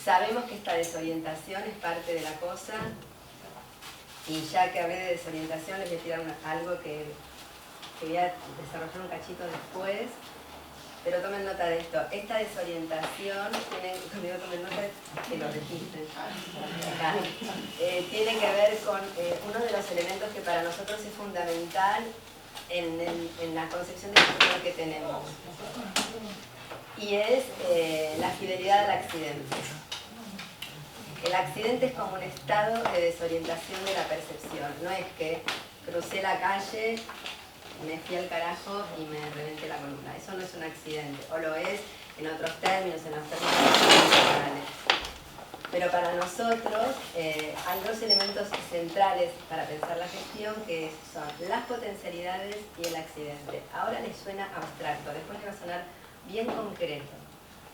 sabemos que esta desorientación es parte de la cosa, y ya que hablé de desorientación les voy a tirar algo que voy a desarrollar un cachito después, pero tomen nota de esto. Esta desorientación, cuando digo tomen nota, que lo registren, tiene que ver con uno de los elementos que para nosotros es fundamental en la concepción del futuro que tenemos, y es la fidelidad al accidente. El accidente es como un estado de desorientación de la percepción. No es que crucé la calle, me fui al carajo y me reventé la columna. Eso no es un accidente, o lo es en otros términos, en los términos profesionales. Pero para nosotros hay dos elementos centrales para pensar la gestión, que son las potencialidades y el accidente. Ahora les suena abstracto, después les va a sonar bien concreto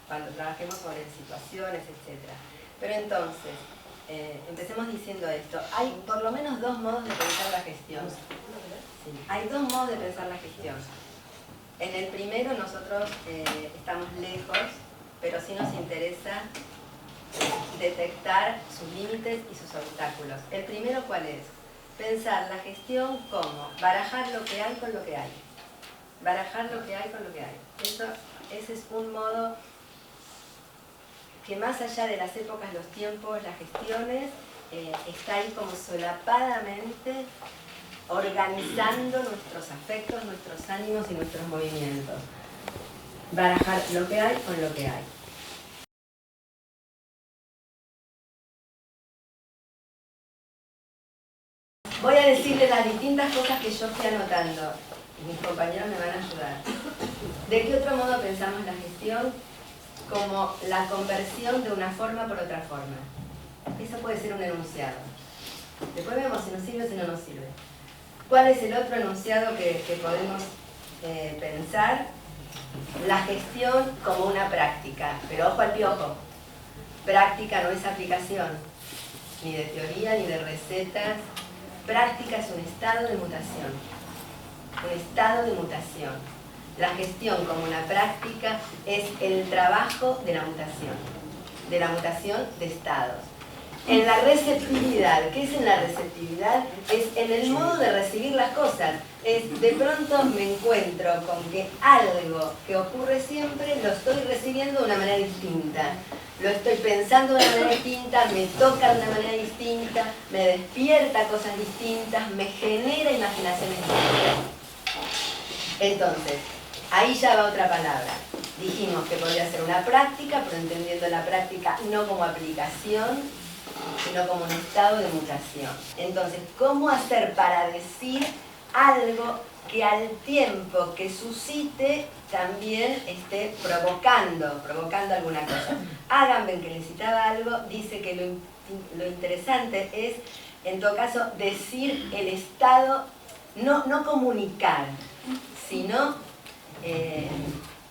cuando trabajemos sobre situaciones, etc. Pero entonces, empecemos diciendo esto. Hay por lo menos dos modos de pensar la gestión. Sí, hay dos modos de pensar la gestión. En el primero nosotros estamos lejos, pero sí nos interesa detectar sus límites y sus obstáculos. El primero, ¿cuál es? Pensar la gestión como barajar lo que hay con lo que hay. Barajar lo que hay con lo que hay. Ese es un modo que, más allá de las épocas, los tiempos, las gestiones, está ahí como solapadamente organizando nuestros afectos, nuestros ánimos y nuestros movimientos. Barajar lo que hay con lo que hay. Voy a decirles las distintas cosas que yo fui anotando, y mis compañeros me van a ayudar. ¿De qué otro modo pensamos la gestión? Como la conversión de una forma por otra forma. Eso puede ser un enunciado. Después vemos si nos sirve o si no nos sirve. ¿Cuál es el otro enunciado que podemos pensar? La gestión como una práctica. Pero ojo al piojo. Práctica no es aplicación, ni de teoría ni de recetas. Práctica es un estado de mutación. Un estado de mutación. La gestión como una práctica es el trabajo de la mutación de estados. En la receptividad, ¿qué es en la receptividad? Es en el modo de recibir las cosas. Es de pronto me encuentro con que algo que ocurre siempre lo estoy recibiendo de una manera distinta. Lo estoy pensando de una manera distinta, me toca de una manera distinta, me despierta cosas distintas, me genera imaginaciones distintas. Entonces, ahí ya va otra palabra. Dijimos que podría ser una práctica, pero entendiendo la práctica no como aplicación, sino como un estado de mutación. Entonces, ¿cómo hacer para decir algo que al tiempo que suscite también esté provocando alguna cosa? Agamben, que necesitaba algo, dice que lo interesante es, en todo caso, decir el estado, no comunicar, sino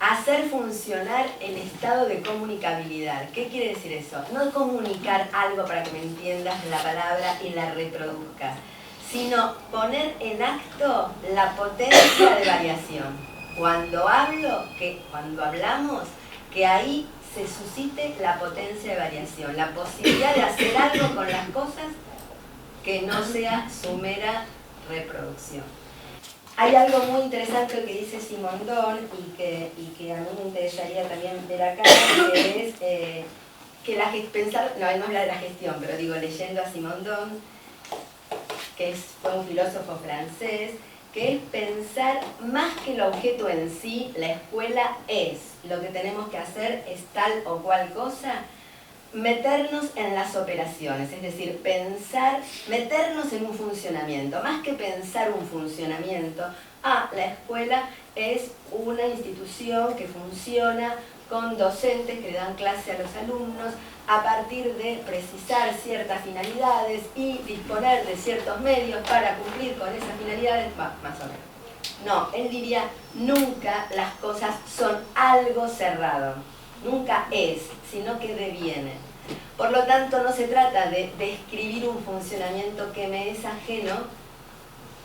hacer funcionar el estado de comunicabilidad. ¿Qué quiere decir eso? No comunicar algo para que me entiendas la palabra y la reproduzcas, sino poner en acto la potencia de variación. Cuando hablamos, que ahí se suscite la potencia de variación, la posibilidad de hacer algo con las cosas que no sea su mera reproducción. Hay algo muy interesante que dice Simondon y que a mí me interesaría también ver acá, que es que él no habla de la gestión, pero digo, leyendo a Simondon, que fue un filósofo francés, que es pensar más que el objeto en sí, la escuela es, lo que tenemos que hacer es tal o cual cosa, meternos en las operaciones, es decir, meternos en un funcionamiento, más que pensar un funcionamiento. La escuela es una institución que funciona con docentes que le dan clase a los alumnos a partir de precisar ciertas finalidades y disponer de ciertos medios para cumplir con esas finalidades, más o menos. No, él diría, nunca las cosas son algo cerrado. Nunca es, sino que deviene. Por lo tanto, no se trata de describir un funcionamiento que me es ajeno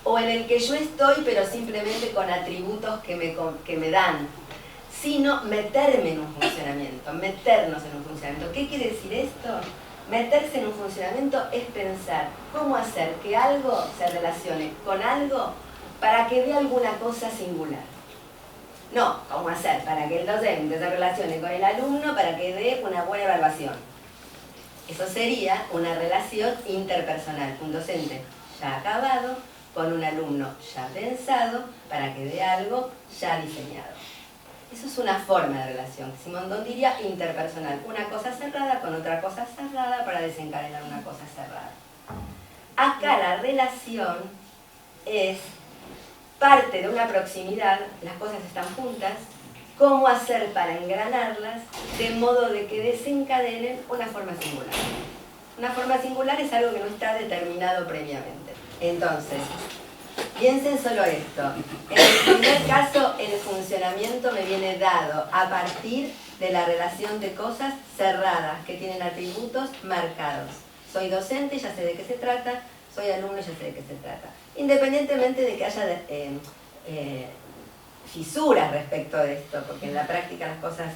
o en el que yo estoy, pero simplemente con atributos que me dan, sino meterme en un funcionamiento, meternos en un funcionamiento. ¿Qué quiere decir esto? Meterse en un funcionamiento es pensar cómo hacer que algo se relacione con algo para que dé alguna cosa singular. No, cómo hacer para que el docente se relacione con el alumno para que dé una buena evaluación. Eso sería una relación interpersonal. Un docente ya acabado con un alumno ya pensado para que dé algo ya diseñado. Eso es una forma de relación. Simondon diría interpersonal. Una cosa cerrada con otra cosa cerrada para desencadenar una cosa cerrada. Acá la relación es parte de una proximidad, las cosas están juntas, cómo hacer para engranarlas de modo de que desencadenen una forma singular. Una forma singular es algo que no está determinado previamente. Entonces, piensen solo esto. En el primer caso, el funcionamiento me viene dado a partir de la relación de cosas cerradas que tienen atributos marcados. Soy docente, ya sé de qué se trata, soy alumno, ya sé de qué se trata. Independientemente de que haya fisuras respecto de esto, porque en la práctica las cosas,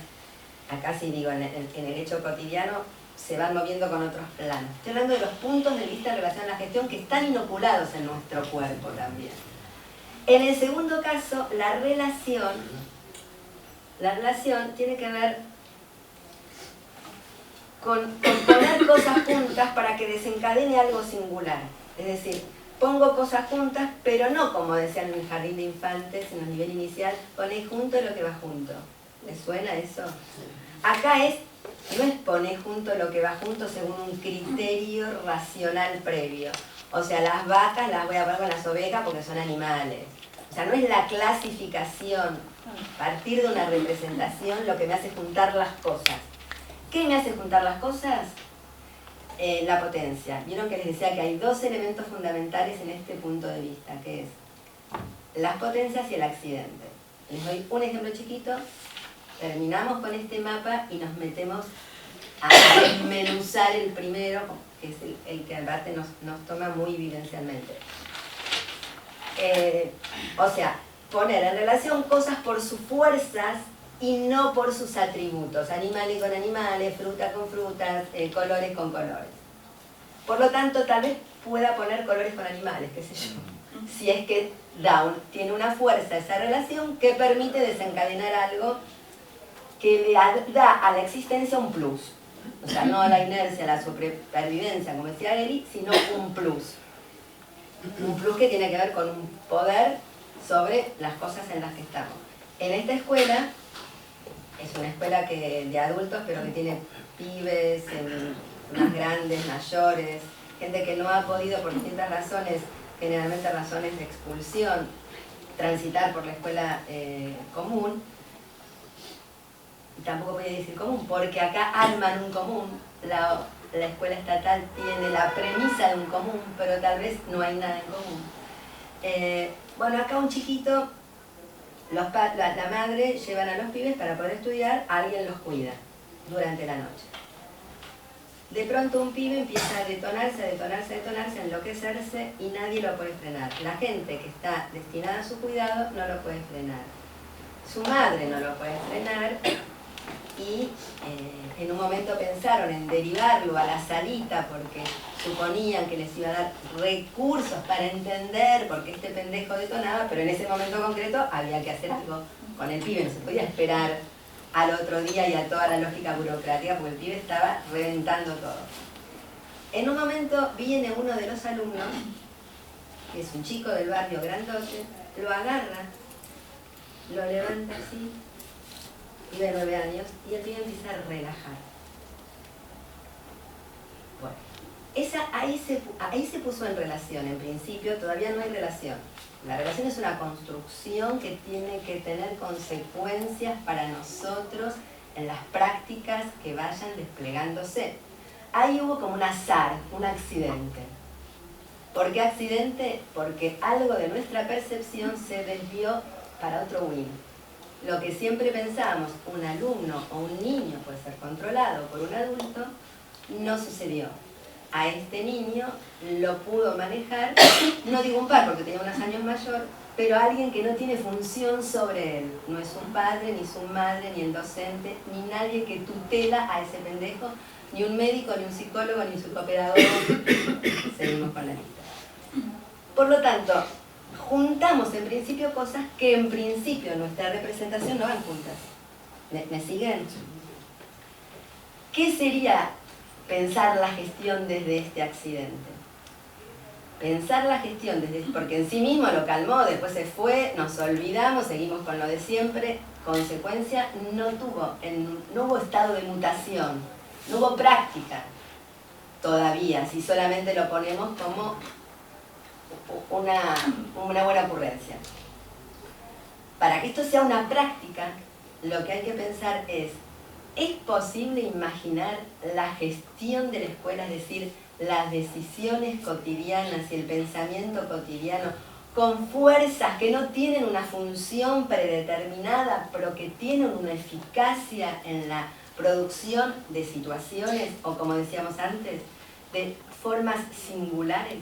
acá sí digo, en el hecho cotidiano, se van moviendo con otros planos. Estoy hablando de los puntos de vista en relación a la gestión que están inoculados en nuestro cuerpo también. En el segundo caso, la relación tiene que ver con poner cosas juntas para que desencadene algo singular. Es decir, pongo cosas juntas, pero no como decían en el jardín de infantes, en el nivel inicial, poné junto lo que va junto. ¿Les suena eso? Acá no es poner junto lo que va junto según un criterio racional previo. O sea, las vacas las voy a poner con las ovejas porque son animales. O sea, no es la clasificación, partir de una representación lo que me hace juntar las cosas. ¿Qué me hace juntar las cosas? La potencia. Vieron que les decía que hay dos elementos fundamentales en este punto de vista, que es las potencias y el accidente. Les doy un ejemplo chiquito. Terminamos con este mapa y nos metemos a desmenuzar el primero, que es el que Albarte nos toma muy vivencialmente. O sea, poner en relación cosas por sus fuerzas y no por sus atributos, animales con animales, fruta con frutas, colores con colores. Por lo tanto, tal vez pueda poner colores con animales, qué sé yo, si es que tiene una fuerza esa relación que permite desencadenar algo que le da a la existencia un plus. O sea, no a la inercia, a la supervivencia, como decía Eli, sino un plus. Un plus que tiene que ver con un poder sobre las cosas en las que estamos. En esta escuela, es una escuela de adultos, pero que tiene pibes, más grandes, mayores, gente que no ha podido por distintas razones, generalmente razones de expulsión, transitar por la escuela común. Y tampoco voy a decir común, porque acá arman un común. La escuela estatal tiene la premisa de un común, pero tal vez no hay nada en común. Bueno, acá un chiquito, la madre llevan a los pibes para poder estudiar, alguien los cuida durante la noche. De pronto un pibe empieza a detonarse, a enloquecerse y nadie lo puede frenar. La gente que está destinada a su cuidado no lo puede frenar. Su madre no lo puede frenar y en un momento pensaron en derivarlo a la salita porque suponían que les iba a dar recursos para entender por qué este pendejo detonaba, pero en ese momento concreto había que hacer algo con el pibe, no se podía esperar al otro día y a toda la lógica burocrática porque el pibe estaba reventando todo. En un momento viene uno de los alumnos, que es un chico del barrio grandote, lo agarra, lo levanta así, y de 9 años, y el pibe empieza a relajar. Bueno, ahí se puso en relación, en principio todavía no hay relación. La relación es una construcción que tiene que tener consecuencias para nosotros en las prácticas que vayan desplegándose. Ahí hubo como un azar, un accidente. ¿Por qué accidente? Porque algo de nuestra percepción se desvió para otro win. Lo que siempre pensábamos, un alumno o un niño puede ser controlado por un adulto, no sucedió. A este niño lo pudo manejar, no digo un par porque tenía unos años mayor, pero alguien que no tiene función sobre él. No es un padre, ni su madre, ni el docente, ni nadie que tutela a ese pendejo, ni un médico, ni un psicólogo, ni un psicopedagogo. Seguimos con la lista. Por lo tanto, juntamos en principio cosas que en principio en nuestra representación no van juntas. ¿Me siguen? ¿Qué sería pensar la gestión desde este accidente? Pensar la gestión desde... porque en sí mismo lo calmó, después se fue, nos olvidamos, seguimos con lo de siempre. Consecuencia, no hubo estado de mutación, no hubo práctica todavía, si solamente lo ponemos como una buena ocurrencia. Para que esto sea una práctica, lo que hay que pensar ¿es posible imaginar la gestión de la escuela, es decir, las decisiones cotidianas y el pensamiento cotidiano con fuerzas que no tienen una función predeterminada, pero que tienen una eficacia en la producción de situaciones, o como decíamos antes, de formas singulares?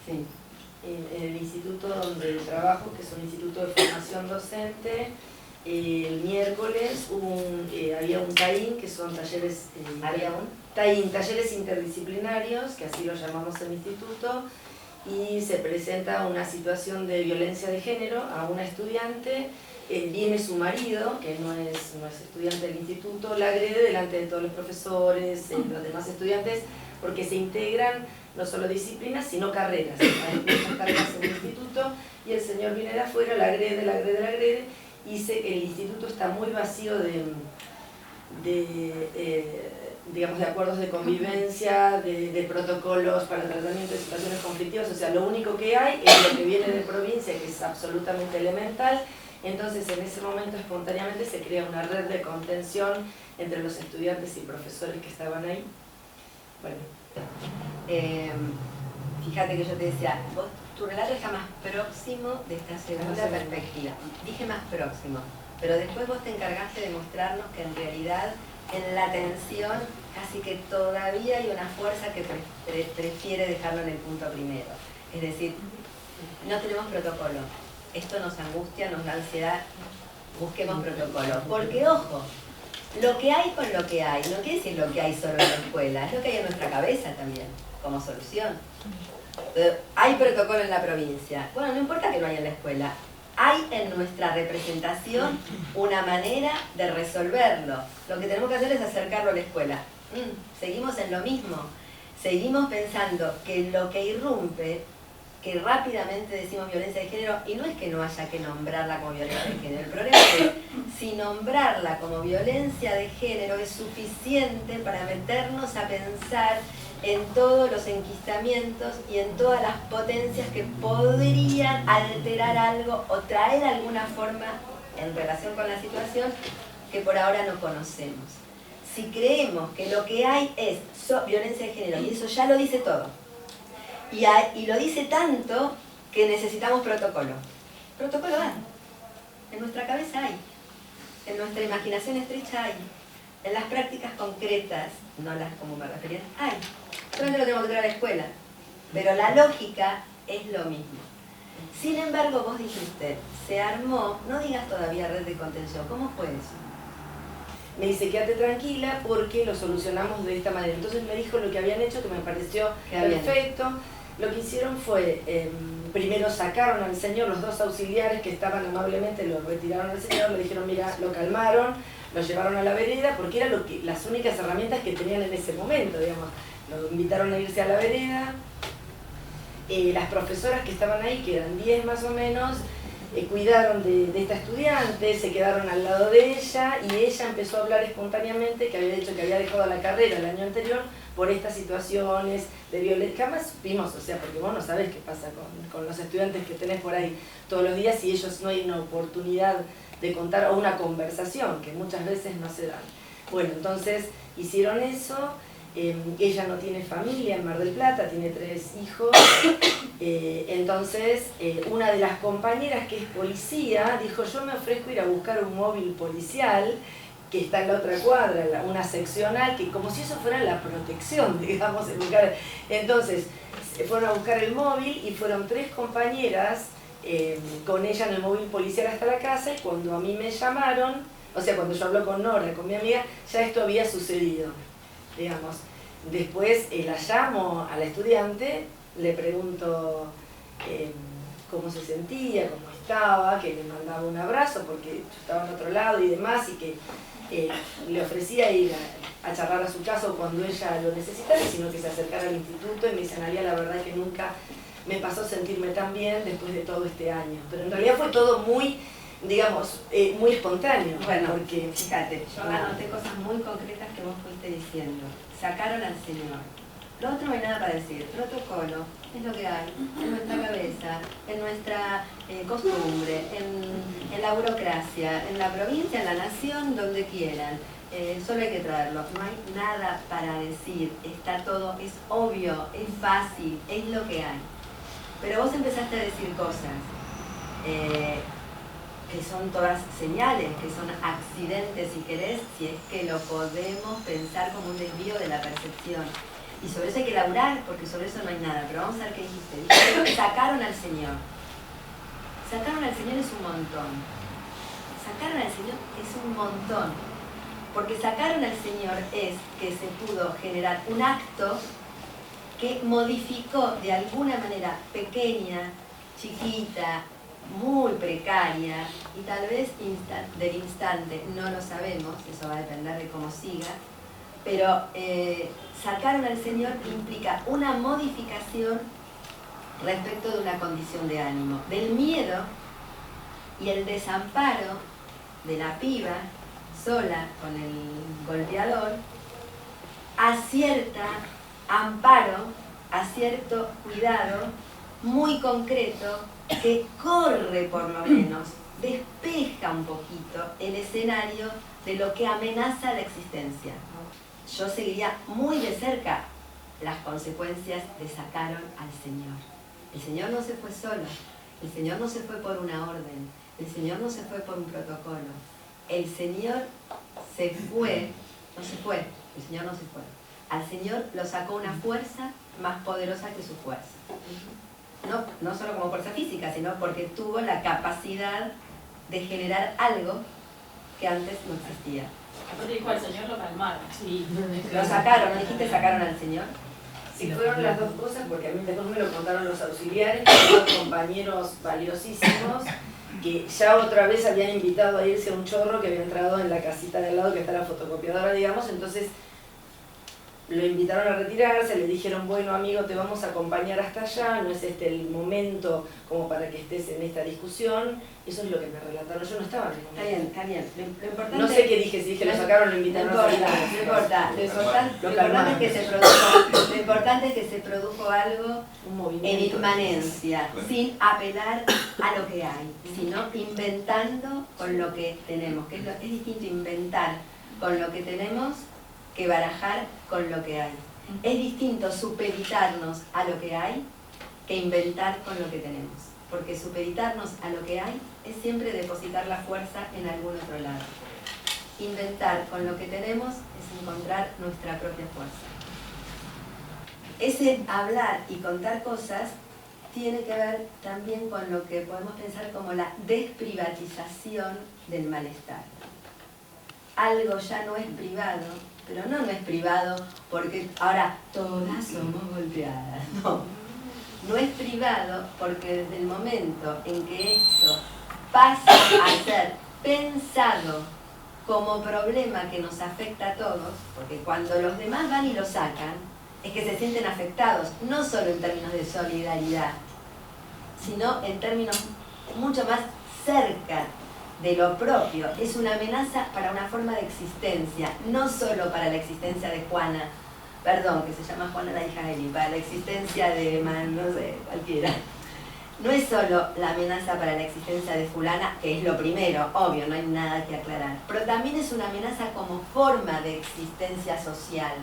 Sí. En el instituto donde trabajo, que es un instituto de formación docente, el miércoles había un TAIN, que son talleres, talleres interdisciplinarios, que así lo llamamos en el instituto, y se presenta una situación de violencia de género a una estudiante. Viene su marido, que no es estudiante del instituto, la agrede delante de todos los profesores, los demás estudiantes, porque se integran no solo disciplinas, sino carreras. Hay muchas carreras en el instituto, y el señor viene de afuera, la agrede, y el instituto está muy vacío digamos, de acuerdos de convivencia, de protocolos para el tratamiento de situaciones conflictivas. O sea, lo único que hay es lo que viene de provincia, que es absolutamente elemental. Entonces, en ese momento, espontáneamente, se crea una red de contención entre los estudiantes y profesores que estaban ahí. Bueno. Fíjate que yo te decía, tu relato está más próximo de esta segunda perspectiva. Dije más próximo, pero después vos te encargaste de mostrarnos que en realidad en la tensión casi que todavía hay una fuerza que prefiere dejarlo en el punto primero. Es decir, no tenemos protocolo. Esto nos angustia, nos da ansiedad. Busquemos protocolo. Porque, ojo, lo que hay con lo que hay, no quiere decir lo que hay solo en la escuela, es lo que hay en nuestra cabeza también, como solución. Hay protocolo en la provincia. Bueno, no importa que no haya en la escuela. Hay en nuestra representación una manera de resolverlo. Lo que tenemos que hacer es acercarlo a la escuela. Seguimos en lo mismo. Seguimos pensando que lo que irrumpe, que rápidamente decimos violencia de género, y no es que no haya que nombrarla como violencia de género. El problema es que si nombrarla como violencia de género es suficiente para meternos a pensar en todos los enquistamientos y en todas las potencias que podrían alterar algo o traer alguna forma en relación con la situación que por ahora no conocemos. Si creemos que lo que hay es violencia de género, y eso ya lo dice todo, y lo dice tanto que necesitamos protocolo. Protocolo hay. En nuestra cabeza hay. En nuestra imaginación estrecha hay. En las prácticas concretas, no las como me refería, hay. Solamente lo tenemos que traer a la escuela. Pero la lógica es lo mismo. Sin embargo, vos dijiste, se armó, no digas todavía red de contención. ¿Cómo fue eso? Me dice, quédate tranquila porque lo solucionamos de esta manera. Entonces me dijo lo que habían hecho, que me pareció perfecto. Lo que hicieron fue, primero sacaron al señor, los dos auxiliares que estaban amablemente, lo retiraron al señor, le dijeron, mira, lo calmaron, lo llevaron a la vereda, porque era las únicas herramientas que tenían en ese momento, digamos. Lo invitaron a irse a la vereda. Las profesoras que estaban ahí, que eran 10 más o menos, cuidaron de esta estudiante, se quedaron al lado de ella, y ella empezó a hablar espontáneamente que había dicho que había dejado la carrera el año anterior por estas situaciones de violencia. Jamás supimos, o sea, porque vos no sabés qué pasa con los estudiantes que tenés por ahí todos los días, y ellos no hay una oportunidad de contar, o una conversación, que muchas veces no se dan. Bueno, entonces hicieron eso. Ella no tiene familia en Mar del Plata, tiene 3 hijos. Entonces una de las compañeras, que es policía, dijo, yo me ofrezco ir a buscar un móvil policial que está en la otra cuadra, una seccional, que como si eso fuera la protección, digamos, en lugar. Entonces fueron a buscar el móvil y fueron 3 compañeras con ella en el móvil policial hasta la casa, y cuando a mí me llamaron, o sea, cuando yo hablo con Nora, con mi amiga, ya esto había sucedido, digamos. Después la llamo a la estudiante, le pregunto cómo se sentía, cómo estaba, que le mandaba un abrazo porque yo estaba en otro lado y demás, y que le ofrecía ir a charlar a su casa cuando ella lo necesitara, sino que se acercara al instituto. Y me dice: Analia, la verdad que nunca me pasó sentirme tan bien después de todo este año. Pero en realidad fue todo muy, digamos, muy espontáneo. Bueno, porque fíjate, yo anoté cosas muy concretas que vos fuiste diciendo. Sacaron al Señor. Lo otro no hay nada para decir. Protocolo es lo que hay en nuestra cabeza, en nuestra costumbre, en la burocracia, en la provincia, en la nación, donde quieran. Solo hay que traerlo. No hay nada para decir. Está todo, es obvio, es fácil, es lo que hay. Pero vos empezaste a decir cosas que son todas señales, que son accidentes, si querés, si es que lo podemos pensar como un desvío de la percepción. Y sobre eso hay que laburar, porque sobre eso no hay nada. Pero vamos a ver qué dijiste. Dijiste que sacaron al Señor. Sacaron al Señor es un montón. Sacaron al Señor es un montón. Porque sacaron al Señor es que se pudo generar un acto que modificó de alguna manera pequeña, chiquita, muy precaria, y tal vez del instante, no lo sabemos, eso va a depender de cómo siga, pero sacaron al Señor implica una modificación respecto de una condición de ánimo, del miedo y el desamparo de la piba sola con el golpeador, a cierta amparo, a cierto cuidado muy concreto que corre, por lo menos, despeja un poquito el escenario de lo que amenaza la existencia. Yo seguiría muy de cerca las consecuencias de sacaron al Señor. El Señor no se fue solo, el Señor no se fue por una orden, el Señor no se fue por un protocolo. El Señor se fue, no se fue, el Señor no se fue. Al Señor lo sacó una fuerza más poderosa que su fuerza. No solo como fuerza física, sino porque tuvo la capacidad de generar algo que antes no existía. Dijo al Señor lo calmaron. Sí. Lo sacaron, ¿no dijiste sacaron al Señor? Sí, fueron las dos cosas, porque a mí después me lo contaron los auxiliares, que son compañeros valiosísimos, que ya otra vez habían invitado a irse a un chorro que había entrado en la casita de al lado, que está la fotocopiadora, digamos. Entonces lo invitaron a retirarse, le dijeron: bueno, amigo, te vamos a acompañar hasta allá, no es este el momento como para que estés en esta discusión. Eso es lo que me relataron, yo no estaba en el momento. Está bien. Lo importante, no sé qué dije, si dije lo sacaron o lo invitaron a salir. No importa. Lo importante es que se produjo algo en inmanencia, sin apelar a lo que hay, sino inventando con lo que tenemos. Que es distinto inventar con lo que tenemos que barajar con lo que hay. Es distinto supeditarnos a lo que hay que inventar con lo que tenemos. Porque supeditarnos a lo que hay es siempre depositar la fuerza en algún otro lado. Inventar con lo que tenemos es encontrar nuestra propia fuerza. Ese hablar y contar cosas tiene que ver también con lo que podemos pensar como la desprivatización del malestar. Algo ya no es privado, pero no es privado porque ahora todas somos golpeadas, no es privado porque desde el momento en que esto pasa a ser pensado como problema que nos afecta a todos, porque cuando los demás van y lo sacan, es que se sienten afectados, no solo en términos de solidaridad, sino en términos mucho más cerca de lo propio. Es una amenaza para una forma de existencia, no solo para la existencia de Juana, perdón, que se llama Juana la hija de Eli, para la existencia de, no sé, cualquiera. No es solo la amenaza para la existencia de fulana, que es lo primero, obvio, no hay nada que aclarar, pero también es una amenaza como forma de existencia social.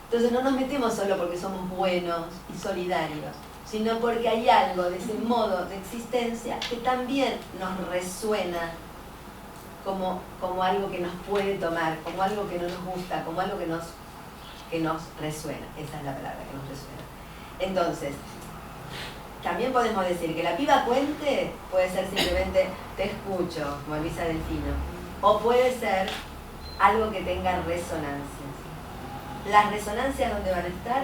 Entonces no nos metemos solo porque somos buenos y solidarios, sino porque hay algo de ese modo de existencia que también nos resuena como algo que nos puede tomar, como algo que no nos gusta, como algo que nos resuena. Esa es la palabra, que nos resuena. Entonces, también podemos decir que la piba cuente puede ser simplemente te escucho, como Luisa Delfino, o puede ser algo que tenga resonancias. Las resonancias, ¿dónde van a estar?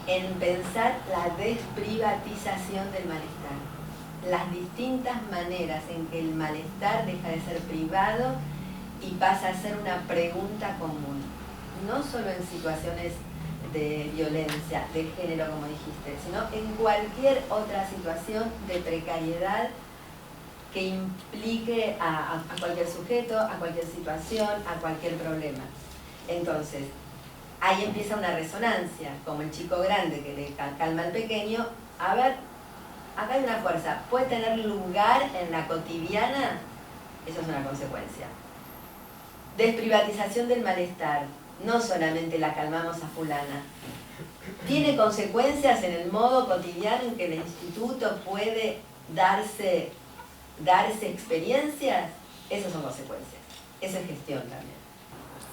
En pensar la desprivatización del malestar. Las distintas maneras en que el malestar deja de ser privado y pasa a ser una pregunta común. No solo en situaciones de violencia, de género, como dijiste, sino en cualquier otra situación de precariedad que implique a cualquier sujeto, a cualquier situación, a cualquier problema. Entonces, ahí empieza una resonancia, como el chico grande que le calma al pequeño. A ver, acá hay una fuerza, ¿puede tener lugar en la cotidiana? Eso es una consecuencia. Desprivatización del malestar. No solamente la calmamos a fulana. ¿Tiene consecuencias en el modo cotidiano en que el instituto puede darse experiencias? Esas son consecuencias. Eso es gestión también.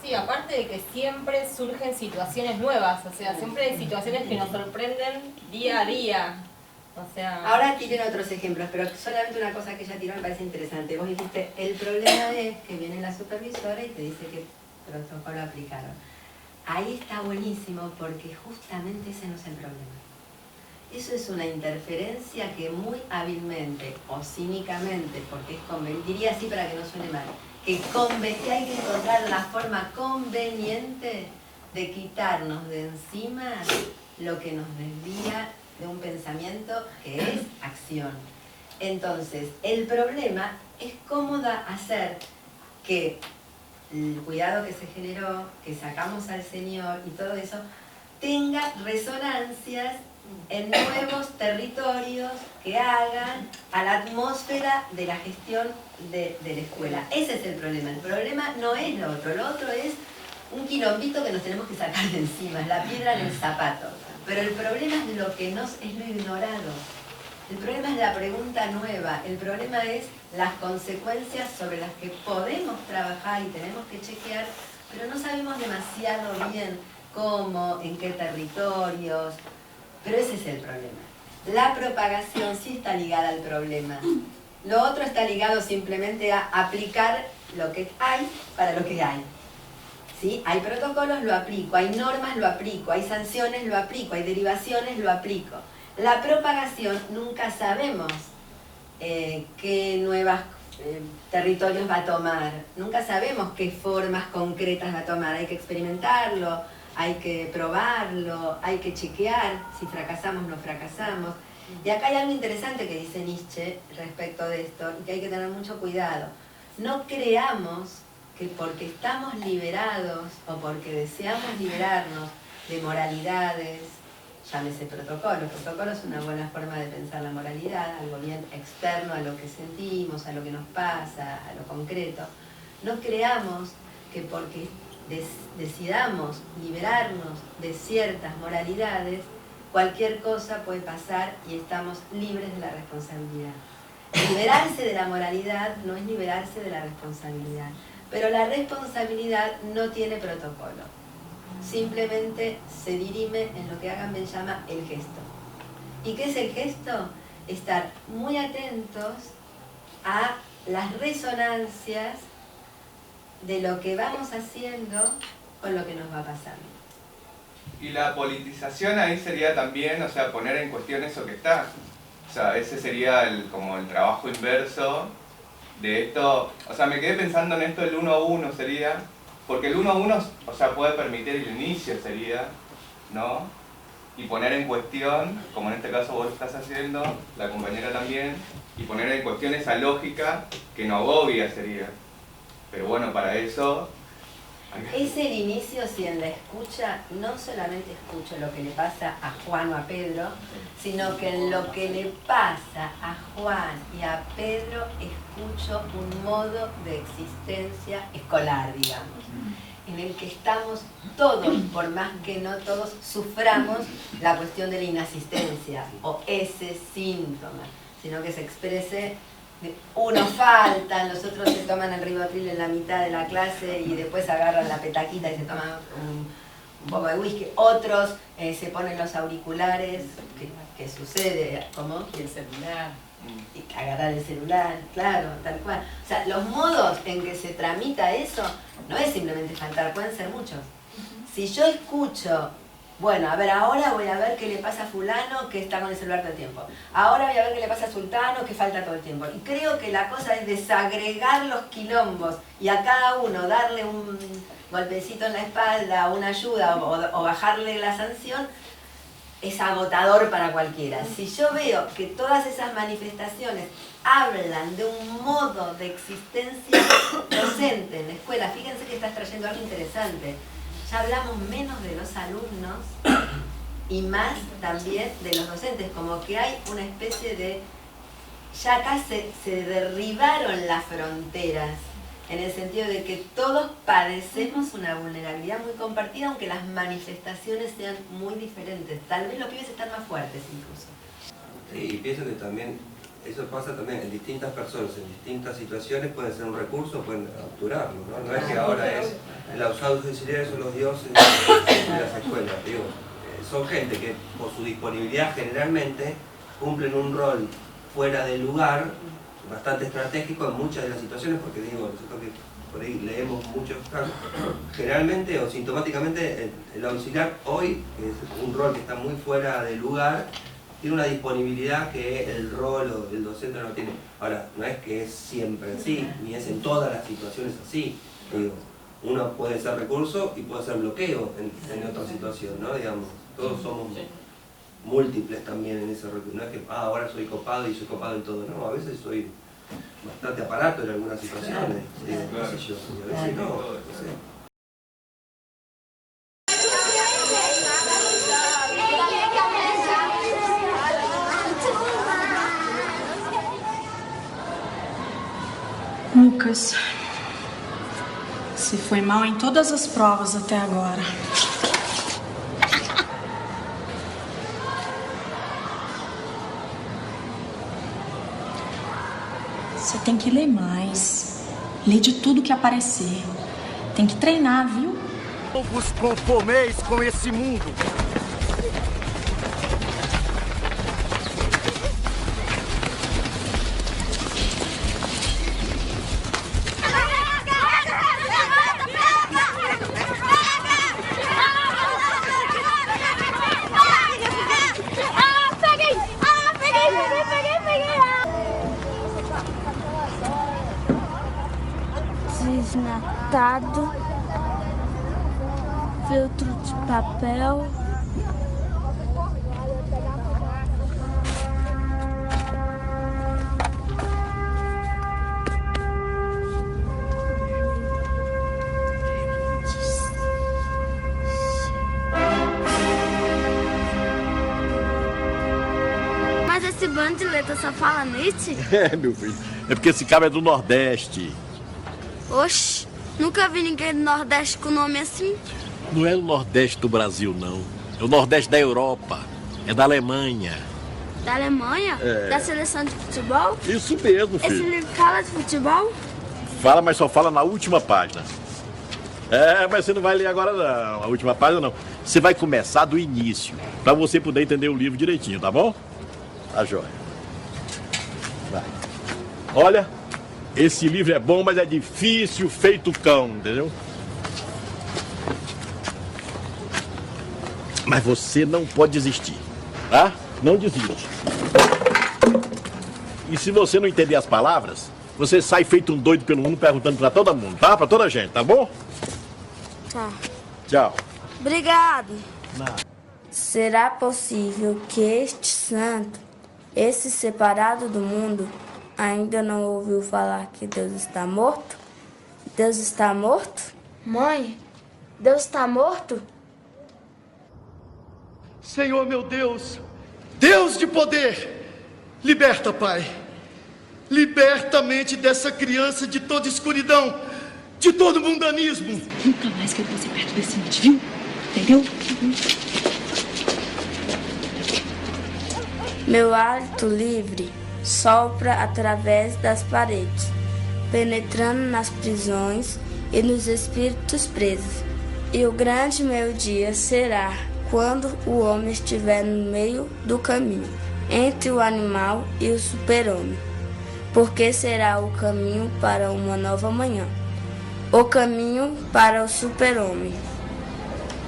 Sí, aparte de que siempre surgen situaciones nuevas, o sea, siempre hay situaciones que nos sorprenden día a día. O sea... Ahora tienen otros ejemplos, pero solamente una cosa que ella tiró me parece interesante. Vos dijiste, el problema es que viene la supervisora y te dice que protocolo aplicaron. Ahí está buenísimo porque justamente ese no es el problema. Eso es una interferencia que muy hábilmente o cínicamente, porque es conveniente, diría así para que no suene mal, que hay que encontrar la forma conveniente de quitarnos de encima lo que nos desvía de un pensamiento que es acción. Entonces, el problema es cómo hacer que el cuidado que se generó, que sacamos al Señor y todo eso, tenga resonancias en nuevos territorios que hagan a la atmósfera de la gestión de la escuela. Ese es el problema. El problema no es lo otro es un quilombito que nos tenemos que sacar de encima, es la piedra en el zapato. Pero el problema es lo que es lo ignorado. El problema es la pregunta nueva, el problema es las consecuencias sobre las que podemos trabajar y tenemos que chequear, pero no sabemos demasiado bien cómo, en qué territorios, pero ese es el problema. La propagación sí está ligada al problema. Lo otro está ligado simplemente a aplicar lo que hay para lo que hay. ¿Sí? Hay protocolos, lo aplico, hay normas, lo aplico, hay sanciones, lo aplico, hay derivaciones, lo aplico. La propagación nunca sabemos qué nuevos territorios va a tomar, nunca sabemos qué formas concretas va a tomar, hay que experimentarlo, hay que probarlo, hay que chequear, si fracasamos no fracasamos. Y acá hay algo interesante que dice Nietzsche respecto de esto y que hay que tener mucho cuidado. No creamos que porque estamos liberados o porque deseamos liberarnos de moralidades, llámese protocolo. Protocolo es una buena forma de pensar la moralidad, algo bien externo a lo que sentimos, a lo que nos pasa, a lo concreto. No creamos que porque decidamos liberarnos de ciertas moralidades, cualquier cosa puede pasar y estamos libres de la responsabilidad. Liberarse de la moralidad no es liberarse de la responsabilidad, pero la responsabilidad no tiene protocolo. Simplemente se dirime en lo que Agamben llama el gesto. ¿Y qué es el gesto? Estar muy atentos a las resonancias de lo que vamos haciendo con lo que nos va pasando. Y la politización ahí sería también, o sea, poner en cuestión eso que está. O sea, ese sería como el trabajo inverso de esto. O sea, me quedé pensando en esto del 1 a 1 sería, porque el 1 a 1, o sea, puede permitir el inicio sería, ¿no? Y poner en cuestión, como en este caso vos lo estás haciendo, la compañera también, y poner en cuestión esa lógica que no agobia sería. Pero bueno, para eso... Es el inicio si en la escucha no solamente escucho lo que le pasa a Juan o a Pedro, sino que en lo que le pasa a Juan y a Pedro escucho un modo de existencia escolar, digamos, en el que estamos todos, por más que no todos suframos la cuestión de la inasistencia o ese síntoma, sino que se exprese. Unos faltan, los otros se toman el ribotril en la mitad de la clase y después agarran la petaquita y se toman un poco de whisky, otros se ponen los auriculares, ¿qué sucede? ¿Cómo? Y el celular. Y agarrar el celular, claro, tal cual. O sea, los modos en que se tramita eso no es simplemente faltar, pueden ser muchos. Si yo escucho, bueno, a ver, ahora voy a ver qué le pasa a fulano que está con el celular todo el tiempo. Ahora voy a ver qué le pasa a sultano que falta todo el tiempo. Y creo que la cosa es desagregar los quilombos y a cada uno darle un golpecito en la espalda, una ayuda o bajarle la sanción, es agotador para cualquiera. Si yo veo que todas esas manifestaciones hablan de un modo de existencia docente en la escuela, fíjense que estás trayendo algo interesante. Ya hablamos menos de los alumnos y más también de los docentes, como que hay una especie de... Ya acá se derribaron las fronteras, en el sentido de que todos padecemos una vulnerabilidad muy compartida, aunque las manifestaciones sean muy diferentes. Tal vez los pibes están más fuertes incluso. Sí, y pienso que también eso pasa también en distintas personas, en distintas situaciones, puede ser un recurso, pueden capturarlo, ¿no? No es que ahora los auxiliares son los dioses de las escuelas, digo, son gente que por su disponibilidad generalmente cumplen un rol fuera de lugar, bastante estratégico en muchas de las situaciones, porque digo, nosotros que por ahí leemos muchos casos, generalmente o sintomáticamente el auxiliar hoy, que es un rol que está muy fuera de lugar, tiene una disponibilidad que el rol o el docente no tiene. Ahora, no es que es siempre así, ni es en todas las situaciones así. Digo, uno puede ser recurso y puede ser bloqueo en otra situación, ¿no? Digamos, todos somos múltiples también en ese recurso. No es que ahora soy copado y soy copado en todo, no, a veces soy bastante aparato en algunas situaciones, digo, qué sé yo, y a veces no sé. Lucas, você foi mal em todas as provas até agora. Você tem que ler mais. Ler de tudo que aparecer. Tem que treinar, viu? Não vos conformeis com esse mundo. Desnatado, filtro de papel. Mas esse bando de letra só fala Nietzsche? É, meu filho. É porque esse cara é do Nordeste. Oxi, nunca vi ninguém do Nordeste com nome assim. Não é o Nordeste do Brasil, não. É o Nordeste da Europa. É da Alemanha. Da Alemanha? É. Da seleção de futebol? Isso mesmo, filho. Esse livro fala de futebol? Fala, mas só fala na última página. É, mas você não vai ler agora não, a última página não. Você vai começar do início, pra você poder entender o livro direitinho, tá bom? Tá jóia. Vai. Olha, esse livro é bom, mas é difícil feito cão, entendeu? Mas você não pode desistir, tá? Não desiste. E se você não entender as palavras, você sai feito um doido pelo mundo perguntando pra todo mundo, tá? Pra toda a gente, tá bom? Tá. Tchau. Obrigado. Nada. Será possível que este santo, esse separado do mundo, ainda não ouviu falar que Deus está morto? Deus está morto? Mãe, Deus está morto? Senhor meu Deus, Deus de poder, liberta, Pai. Liberta a mente dessa criança de toda escuridão, de todo mundanismo. Nunca mais quero você perto desse monte, viu? Entendeu? Meu hálito livre sopra através das paredes, penetrando nas prisões e nos espíritos presos. E o grande meio-dia será quando o homem estiver no meio do caminho, entre o animal e o super-homem, porque será o caminho para uma nova manhã, o caminho para o super-homem.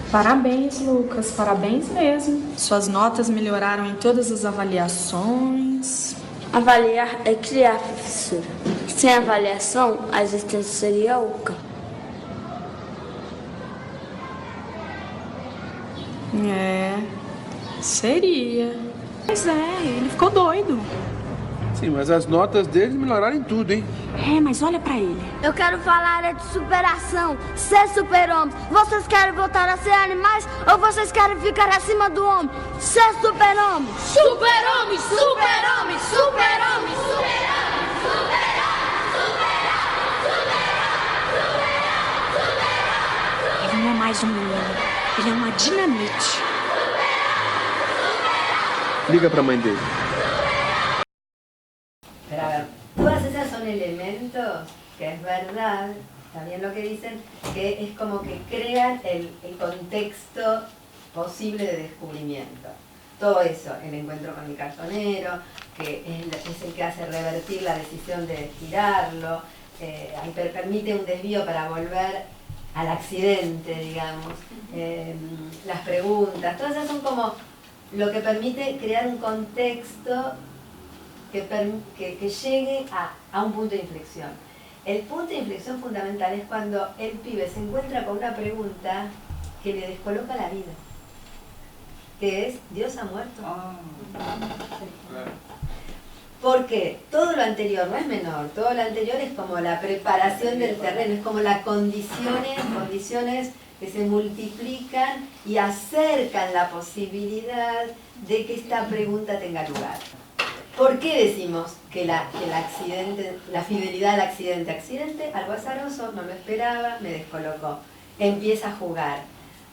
Parabéns, Lucas, parabéns mesmo. Suas notas melhoraram em todas as avaliações. Avaliar é criar, professora. Sem avaliação, a existência seria oca. É, seria. Pois é, ele ficou doido. Sim, mas as notas deles melhoraram em tudo, hein? É, mas olha pra ele. Eu quero falar de superação, ser super-homem. Vocês querem voltar a ser animais ou vocês querem ficar acima do homem? Ser super-homem! Super-homem! Super-homem! Super-homem! Ele não é mais um menino, ele é uma dinamite. Liga pra mãe dele. Pero a ver, todas esas son elementos que es verdad, está bien lo que dicen, que es como que crean el contexto posible de descubrimiento. Todo eso, el encuentro con el cartonero, que es el que hace revertir la decisión de tirarlo, permite un desvío para volver al accidente, digamos, las preguntas, todas esas son como lo que permite crear un contexto que llegue a un punto de inflexión. El punto de inflexión fundamental es cuando el pibe se encuentra con una pregunta que le descoloca la vida, que es, ¿Dios ha muerto? Porque todo lo anterior no es menor, todo lo anterior es como la preparación del terreno, es como las condiciones que se multiplican y acercan la posibilidad de que esta pregunta tenga lugar. ¿Por qué decimos que el accidente, la fidelidad al accidente? Accidente, algo azaroso, no lo esperaba, me descolocó. Empieza a jugar.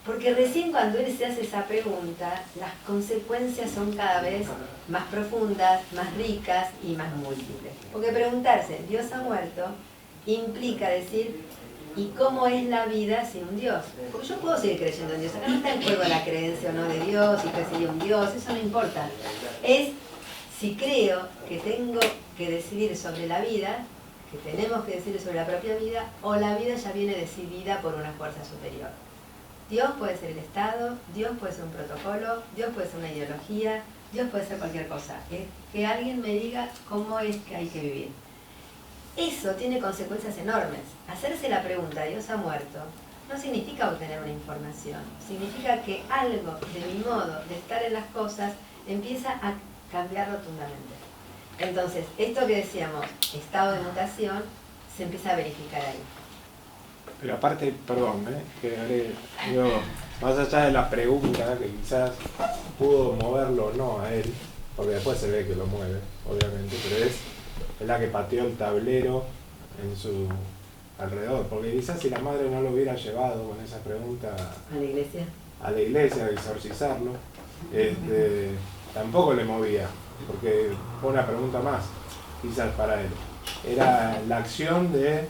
Porque recién cuando él se hace esa pregunta, las consecuencias son cada vez más profundas, más ricas y más múltiples. Porque preguntarse, ¿Dios ha muerto?, implica decir, ¿y cómo es la vida sin un Dios? Porque yo puedo seguir creyendo en Dios. Acá no está en juego la creencia o no de Dios, y que sería un Dios, eso no importa. Es si creo que tengo que decidir sobre la vida, que tenemos que decidir sobre la propia vida, o la vida ya viene decidida por una fuerza superior. Dios puede ser el Estado, Dios puede ser un protocolo, Dios puede ser una ideología, Dios puede ser cualquier cosa. Es que alguien me diga cómo es que hay que vivir. Eso tiene consecuencias enormes. Hacerse la pregunta, ¿Dios ha muerto?, no significa obtener una información. Significa que algo de mi modo de estar en las cosas empieza a cambiar rotundamente. Entonces, esto que decíamos, estado de mutación, se empieza a verificar ahí. Pero aparte, perdón, digo, más allá de la pregunta, que quizás pudo moverlo o no a él, porque después se ve que lo mueve, obviamente, pero es la que pateó el tablero en su alrededor, porque quizás si la madre no lo hubiera llevado con esa pregunta a la iglesia, a exorcizarlo, tampoco le movía, porque fue una pregunta más, quizás para él. Era la acción de,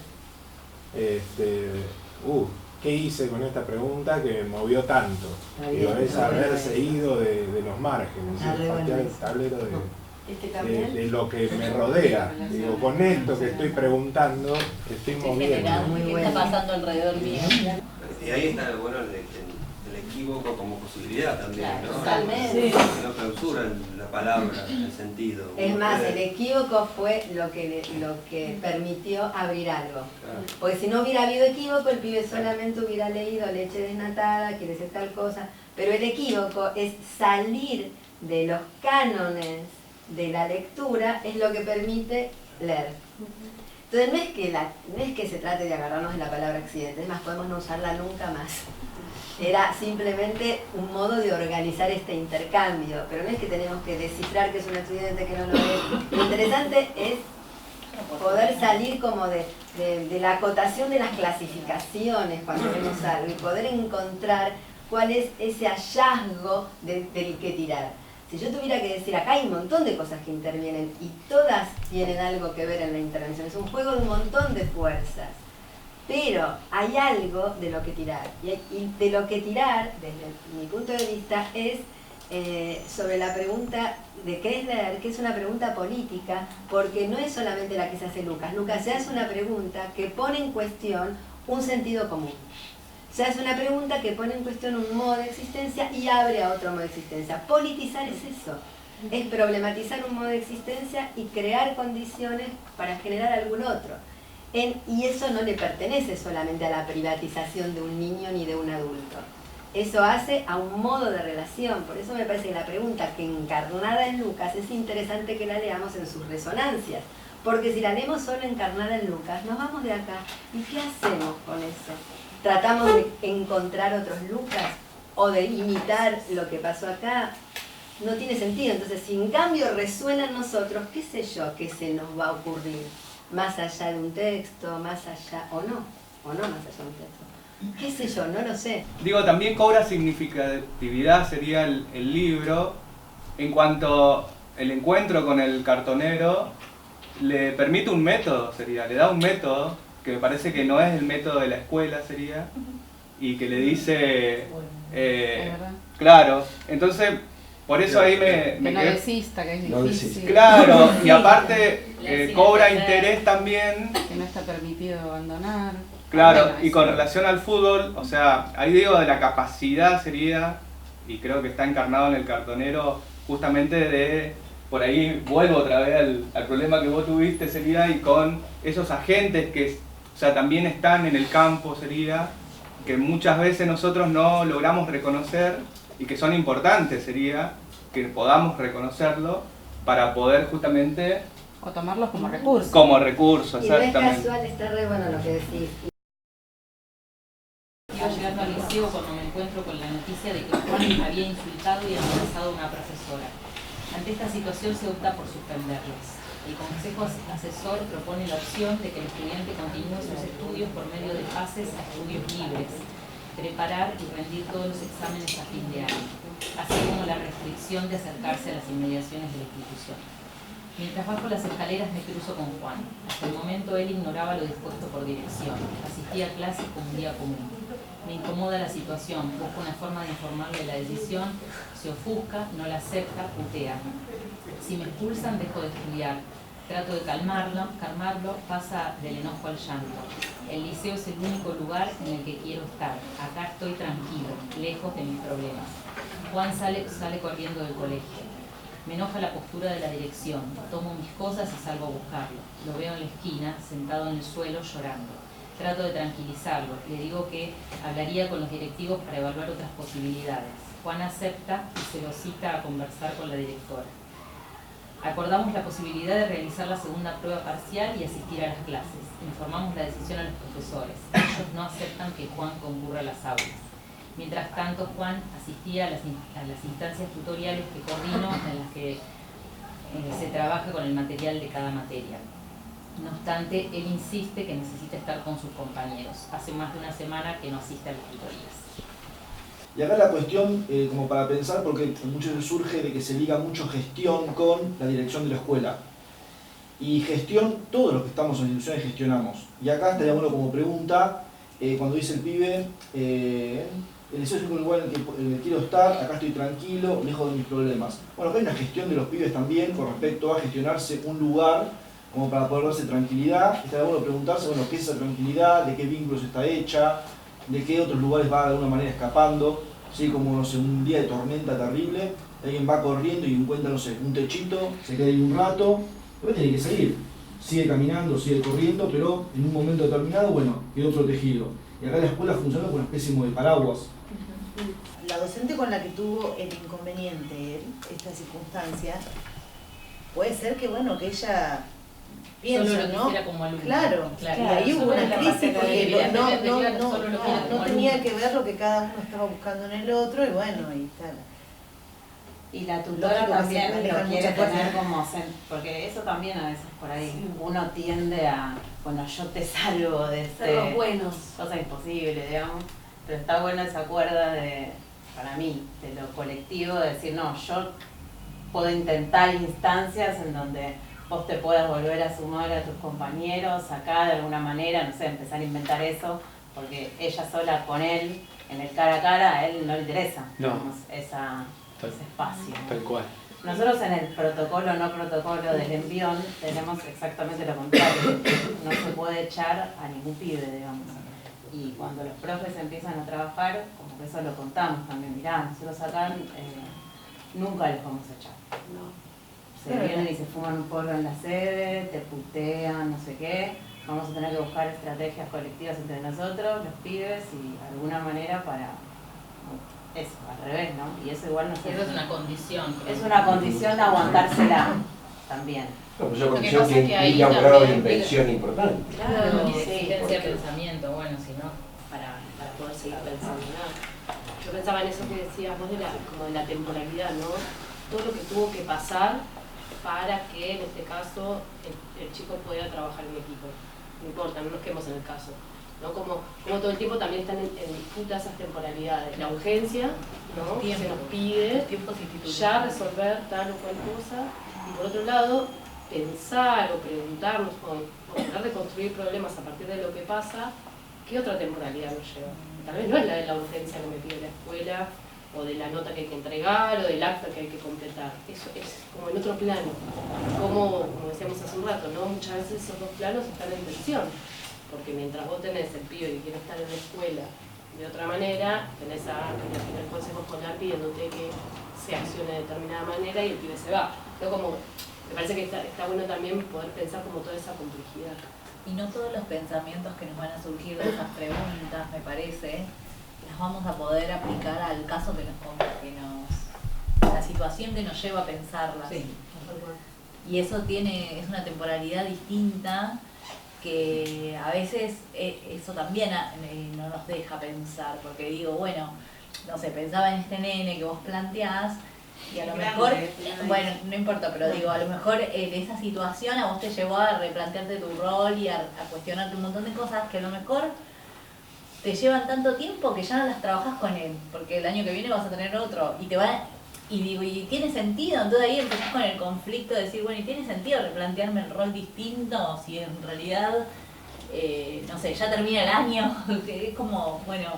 ¿qué hice con esta pregunta que me movió tanto? Digo, es haberse ido de los márgenes, patear el tablero de lo que me rodea. Digo, con esto que estoy preguntando, estoy moviendo. ¿Qué está pasando alrededor mío? Y ahí está bueno el equívoco como posibilidad también, ¿no? Totalmente. Sí. No clausuran la palabra, el sentido. Es más, el equívoco fue lo que permitió abrir algo. Claro. Porque si no hubiera habido equívoco, el pibe solamente hubiera leído leche desnatada, quiere decir tal cosa. Pero el equívoco es salir de los cánones de la lectura, es lo que permite leer. Entonces no es que se trate de agarrarnos de la palabra accidente, es más, podemos no usarla nunca más. Era simplemente un modo de organizar este intercambio, pero no es que tenemos que descifrar qué es un accidente, qué no lo es. Lo interesante es poder salir como de la acotación de las clasificaciones cuando vemos algo y poder encontrar cuál es ese hallazgo del que tirar. Si yo tuviera que decir, acá hay un montón de cosas que intervienen y todas tienen algo que ver en la intervención, es un juego de un montón de fuerzas. Pero hay algo de lo que tirar. Y de lo que tirar, desde mi punto de vista, es sobre la pregunta de Kressler, que es una pregunta política, porque no es solamente la que se hace Lucas. Lucas se hace una pregunta que pone en cuestión un sentido común. Se hace una pregunta que pone en cuestión un modo de existencia y abre a otro modo de existencia. Politizar es eso. Es problematizar un modo de existencia y crear condiciones para generar algún otro. Y eso no le pertenece solamente a la privatización de un niño ni de un adulto. Eso hace a un modo de relación. Por eso me parece que la pregunta que encarnada en Lucas es interesante que la leamos en sus resonancias. Porque si la leemos solo encarnada en Lucas, nos vamos de acá. ¿Y qué hacemos con eso? ¿Tratamos de encontrar otros Lucas? ¿O de imitar lo que pasó acá? No tiene sentido. Entonces, si en cambio resuena en nosotros, qué sé yo qué se nos va a ocurrir. Más allá de un texto, más allá, o no más allá de un texto. ¿Qué sé yo? No lo sé. Digo, también cobra significatividad, sería el libro, en cuanto el encuentro con el cartonero le permite un método, le da un método, que me parece que no es el método de la escuela, y que le dice, claro, entonces, por eso ahí me que no desista, que es difícil. Claro, y aparte cobra interés también. Que no está permitido abandonar. Claro, y con relación al fútbol, o sea, ahí digo de la capacidad y creo que está encarnado en el cartonero, justamente de, por ahí vuelvo otra vez al problema que vos tuviste, y con esos agentes que, o sea, también están en el campo, que muchas veces nosotros no logramos reconocer y que son importantes, que podamos reconocerlo para poder justamente... O tomarlos como recurso. Como recurso, exactamente. Y no es casual, está re bueno lo que decís. Iba llegando al liceo cuando me encuentro con la noticia de que Juan había insultado y amenazado a una profesora. Ante esta situación se opta por suspenderlas. El consejo asesor propone la opción de que el estudiante continúe sus estudios por medio de pases a estudios libres, preparar y rendir todos los exámenes a fin de año, así como la restricción de acercarse a las inmediaciones de la institución. Mientras bajo las escaleras me cruzo con Juan. Hasta el momento él ignoraba lo dispuesto por dirección, asistía a clases como un día común. Me incomoda la situación, busco una forma de informarle de la decisión, se ofusca, no la acepta, putea. Si me expulsan, dejo de estudiar. Trato de calmarlo, pasa del enojo al llanto. El liceo es el único lugar en el que quiero estar. Acá estoy tranquilo, lejos de mis problemas. Juan sale corriendo del colegio. Me enoja la postura de la dirección. Tomo mis cosas y salgo a buscarlo. Lo veo en la esquina, sentado en el suelo, llorando. Trato de tranquilizarlo. Le digo que hablaría con los directivos para evaluar otras posibilidades. Juan acepta y se lo cita a conversar con la directora. Acordamos la posibilidad de realizar la segunda prueba parcial y asistir a las clases. Informamos la decisión a los profesores. Ellos no aceptan que Juan concurra a las aulas. Mientras tanto, Juan asistía a las instancias tutoriales que coordino, en las que se trabaja con el material de cada materia. No obstante, él insiste que necesita estar con sus compañeros. Hace más de una semana que no asiste a las tutorías. Y acá la cuestión, como para pensar, porque muchas veces surge de que se liga mucho gestión con la dirección de la escuela. Y gestión, todos los que estamos en instituciones gestionamos. Y acá estaría bueno como pregunta, cuando dice el pibe, el liceo es un lugar en el que quiero estar, acá estoy tranquilo, lejos de mis problemas. Bueno, acá hay una gestión de los pibes también con respecto a gestionarse un lugar como para poder darse tranquilidad. Estaría bueno preguntarse, bueno, qué es esa tranquilidad, de qué vínculos está hecha, de qué otros lugares va de alguna manera escapando, ¿sí? Como, no sé, un día de tormenta terrible, alguien va corriendo y encuentra, no sé, un techito, se queda ahí un rato, después tiene que seguir, sigue caminando, sigue corriendo, pero en un momento determinado, bueno, quedó protegido. Y acá la escuela funciona como una especie de paraguas. La docente con la que tuvo el inconveniente, esta circunstancia, puede ser que, bueno, que ella piensa, ¿no? Como alumno. Claro, y ahí hubo una crisis porque no tenía que ver lo que cada uno estaba buscando en el otro y bueno, ahí está. Y la tutora también lo quiere tener como, porque eso también a veces por ahí uno tiende a, bueno, yo te salvo de los buenos. Cosa imposible, digamos, pero está bueno esa cuerda de, para mí, de lo colectivo, de decir, no, yo puedo intentar instancias en donde vos te puedas volver a sumar a tus compañeros acá de alguna manera, no sé, empezar a inventar eso, porque ella sola con él, en el cara a cara, a él no le interesa, digamos, ese espacio. Tal cual. Nosotros en el protocolo, no protocolo del envión, tenemos exactamente lo contrario. No se puede echar a ningún pibe, digamos. Y cuando los profes empiezan a trabajar, como que eso lo contamos también. Mirá, nosotros acá nunca les vamos a echar. Se vienen y se fuman un porro en la sede, te putean, no sé qué. Vamos a tener que buscar estrategias colectivas entre nosotros, los pibes, y de alguna manera para... Eso, al revés, ¿no? Y eso igual no sé. Eso es una condición. Es una condición de aguantársela también. No, pues una condición que implica un grado de invención importante. Claro, y de sí, exigencia de pensamiento, bueno, si no... Para poder seguir pensando, ¿no? Yo pensaba en eso que decías vos como de la temporalidad, ¿no? Todo lo que tuvo que pasar para que en este caso el chico pueda trabajar en equipo. No importa, no nos quedemos en el caso. ¿No? Como todo el tiempo también están en disputa esas temporalidades. La urgencia, ¿no? Se nos pide ya resolver tal o cual cosa, y por otro lado, pensar o preguntarnos o tratar de construir problemas a partir de lo que pasa, ¿qué otra temporalidad nos lleva? Tal vez no es la de la urgencia que me pide la escuela, o de la nota que hay que entregar, o del acta que hay que completar. Eso es como en otro plano. Como decíamos hace un rato, ¿no? Muchas veces esos dos planos están en tensión. Porque mientras vos tenés el pibe que quiere estar en la escuela de otra manera, tenés el consejo escolar pidiéndote que se accione de determinada manera y el pibe se va. Yo me parece que está bueno también poder pensar como toda esa complejidad. Y no todos los pensamientos que nos van a surgir de esas preguntas, me parece, las vamos a poder aplicar al caso que la situación que nos lleva a pensarlas. Sí. Y eso es una temporalidad distinta, que a veces eso también no nos deja pensar, porque digo, bueno, no sé, pensaba en este nene que vos planteás, y a lo mejor, bueno, no importa, pero digo, a lo mejor esa situación a vos te llevó a replantearte tu rol y a cuestionarte un montón de cosas que a lo mejor te llevan tanto tiempo que ya no las trabajás con él, porque el año que viene vas a tener otro, y digo, ¿y tiene sentido? Entonces ahí empezás con el conflicto de decir, bueno, ¿y tiene sentido replantearme el rol distinto si en realidad, no sé, ya termina el año? Es como, bueno,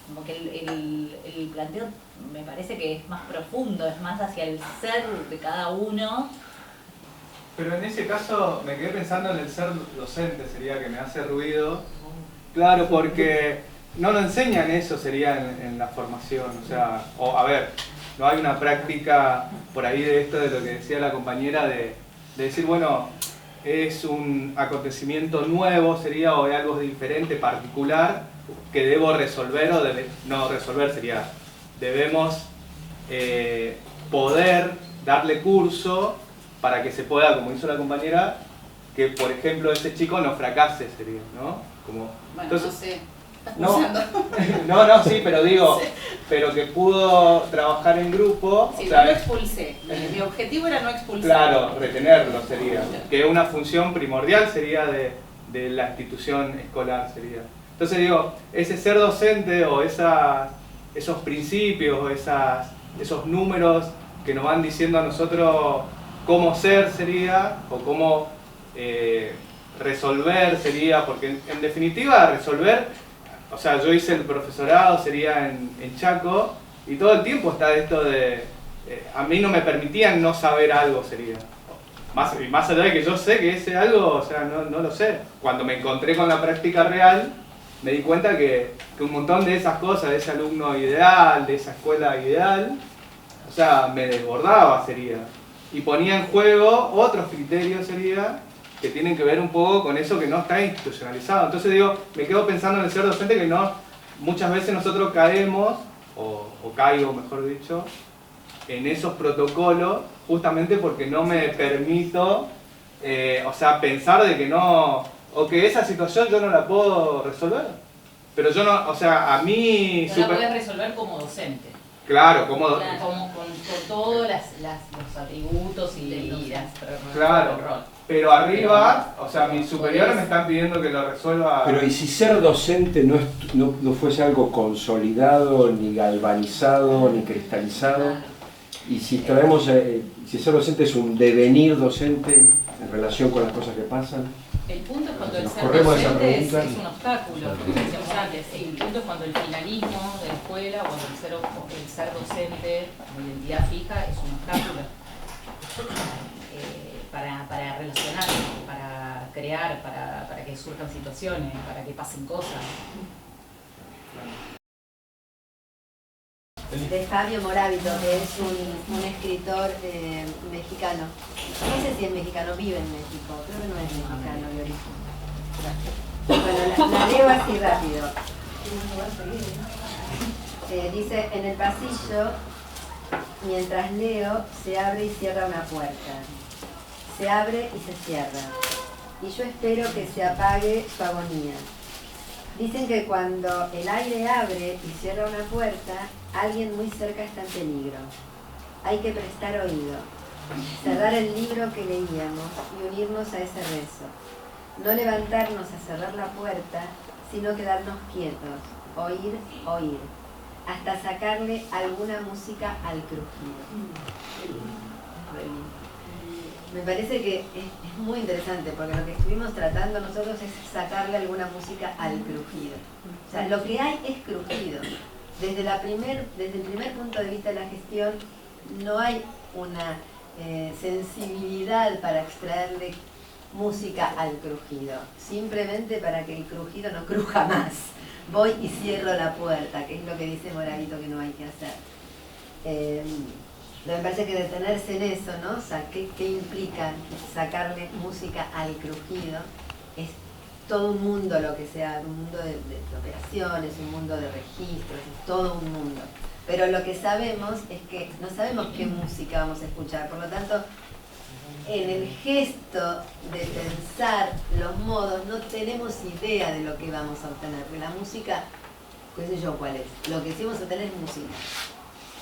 como que el planteo me parece que es más profundo, es más hacia el ser de cada uno. Pero en ese caso me quedé pensando en el ser docente, sería que me hace ruido. Claro, porque no lo enseñan eso, sería en la formación, o sea, a ver, no hay una práctica por ahí de esto, de lo que decía la compañera, de decir, bueno, es un acontecimiento nuevo, sería, o es algo diferente, particular, que debo resolver, o no resolver, sería, debemos poder darle curso para que se pueda, como hizo la compañera, que por ejemplo este chico no fracase, sería, ¿no? Como, bueno, entonces, no sé. No, sí, pero digo, pero que pudo trabajar en grupo. Sí, o sea, no lo expulsé. Mi objetivo era no expulsar. Claro, retenerlo sería. Que una función primordial sería de la institución escolar, sería. Entonces digo, ese ser docente o esos principios o esos números que nos van diciendo a nosotros cómo ser sería, o cómo resolver sería, porque en definitiva resolver. O sea, yo hice el profesorado, sería en Chaco, y todo el tiempo está esto de... a mí no me permitían no saber algo, sería. Más allá de que yo sé que ese algo, o sea, no lo sé. Cuando me encontré con la práctica real, me di cuenta que un montón de esas cosas, de ese alumno ideal, de esa escuela ideal, o sea, me desbordaba, sería. Y ponía en juego otros criterios, sería, que tienen que ver un poco con eso que no está institucionalizado. Entonces digo, me quedo pensando en el ser docente que muchas veces nosotros caemos, o caigo mejor dicho, en esos protocolos justamente porque no me permito, o sea, pensar de que no, o que esa situación yo no la puedo resolver. Pero yo no, o sea, a mí... No la puedes resolver como docente. Claro, como con todos los atributos y las... Claro, pero arriba, o sea, mis superiores me están pidiendo que lo resuelva... Pero ¿y si ser docente no fuese algo consolidado, ni galvanizado, ni cristalizado? Y si traemos, si ser docente es un devenir docente, en relación con las cosas que pasan? El punto es cuando el Nos ser corremos esa docente pregunta. es un obstáculo, como decíamos antes. El punto es cuando el finalismo de la escuela o el ser docente como identidad fija es un obstáculo para relacionar, para crear, para que surjan situaciones, para que pasen cosas. De Fabio Moravito, que es un escritor mexicano. No sé si es mexicano, vive en México, creo que no es mexicano de origen. Bueno, la leo así rápido. Dice, en el pasillo, mientras leo, se abre y cierra una puerta. Se abre y se cierra. Y yo espero que se apague su agonía. Dicen que cuando el aire abre y cierra una puerta, alguien muy cerca está en peligro. Hay que prestar oído, cerrar el libro que leíamos y unirnos a ese rezo. No levantarnos a cerrar la puerta, sino quedarnos quietos, oír, hasta sacarle alguna música al crujido. Me parece que es muy interesante, porque lo que estuvimos tratando nosotros es sacarle alguna música al crujido. O sea, lo que hay es crujido. Desde el primer punto de vista de la gestión, no hay una sensibilidad para extraerle música al crujido, simplemente para que el crujido no cruja más. Voy y cierro la puerta, que es lo que dice Moravito que no hay que hacer. Me parece que detenerse en eso, ¿no? O sea, ¿qué implica sacarle música al crujido? Es todo un mundo lo que sea, un mundo de operaciones, un mundo de registros, es todo un mundo. Pero lo que sabemos es que no sabemos qué música vamos a escuchar, por lo tanto, en el gesto de pensar los modos no tenemos idea de lo que vamos a obtener, porque la música, qué sé yo cuál es, lo que sí vamos a obtener es música.